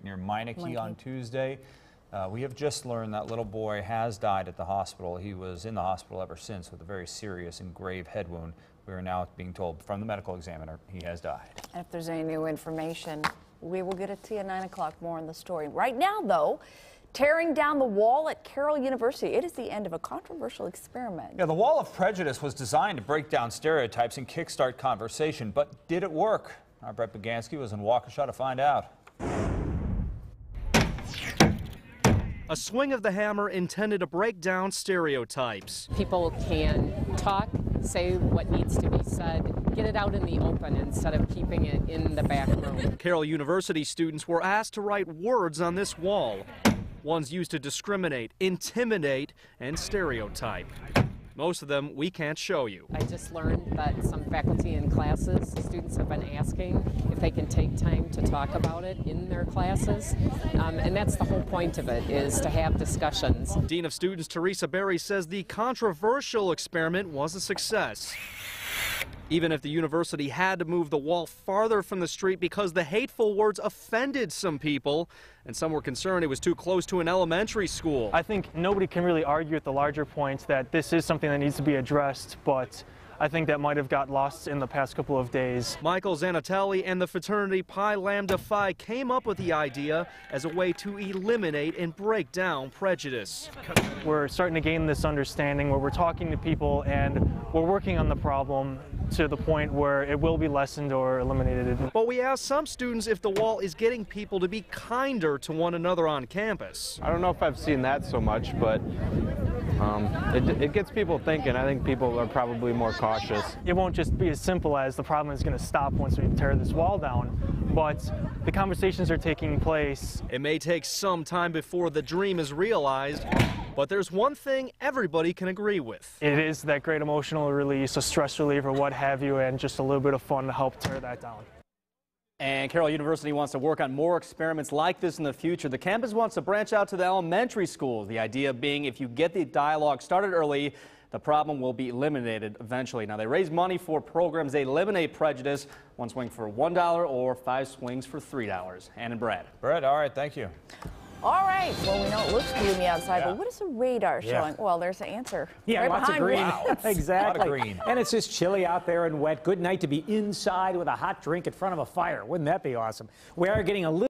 near Meineke on Tuesday. We have just learned that little boy has died at the hospital. He was in the hospital ever since with a very serious and grave head wound. We are now being told from the medical examiner he has died. And if there's any new information, we will get it to you at 9 o'clock. More on the story. Right now, though, tearing down the wall at Carroll University. It is the end of a controversial experiment. Yeah, the wall of prejudice was designed to break down stereotypes and kickstart conversation, but did it work? Our Brett Bagansky was in Waukesha to find out. A swing of the hammer intended to break down stereotypes. People can talk, say what needs to be said, get it out in the open instead of keeping it in the back room. Carroll University students were asked to write words on this wall. Ones used to discriminate, intimidate, and stereotype. Most of them we can't show you. I just learned that some faculty in classes, students have been asking if they can take time to talk about it in their classes. And that's the whole point of it, is to have discussions. Dean of Students Teresa Berry says the controversial experiment was a success. Even if the university had to move the wall farther from the street because the hateful words offended some people, and some were concerned it was too close to an elementary school. I think nobody can really argue at the larger points that this is something that needs to be addressed, but I think that might have got lost in the past couple of days. Michael Zanatelli and the fraternity Pi Lambda Phi came up with the idea as a way to eliminate and break down prejudice. We're starting to gain this understanding where we're talking to people and we're working on the problem to the point where it will be lessened or eliminated. But we asked some students if the wall is getting people to be kinder to one another on campus. I don't know if I've seen that so much, but it gets people thinking. I think people are probably more cautious. It won't just be as simple as the problem is going to stop once we tear this wall down, but the conversations are taking place. It may take some time before the dream is realized, but there's one thing everybody can agree with. It is that great emotional release, a stress reliever, what have you, and just a little bit of fun to help tear that down. And Carroll University wants to work on more experiments like this in the future. The campus wants to branch out to the elementary schools. The idea being if you get the dialogue started early, the problem will be eliminated eventually. Now, they raise money for programs. They eliminate prejudice. One swing for $1 or 5 swings for $3. Ann and Brad. Brad, all right, thank you. All right. Well, we know it looks gloomy outside, but what is the radar showing? Well, there's the answer. Yeah, right lots of green. Wow. Exactly. A lot of green. And it's just chilly out there and wet. Good night to be inside with a hot drink in front of a fire. Wouldn't that be awesome? We are getting a little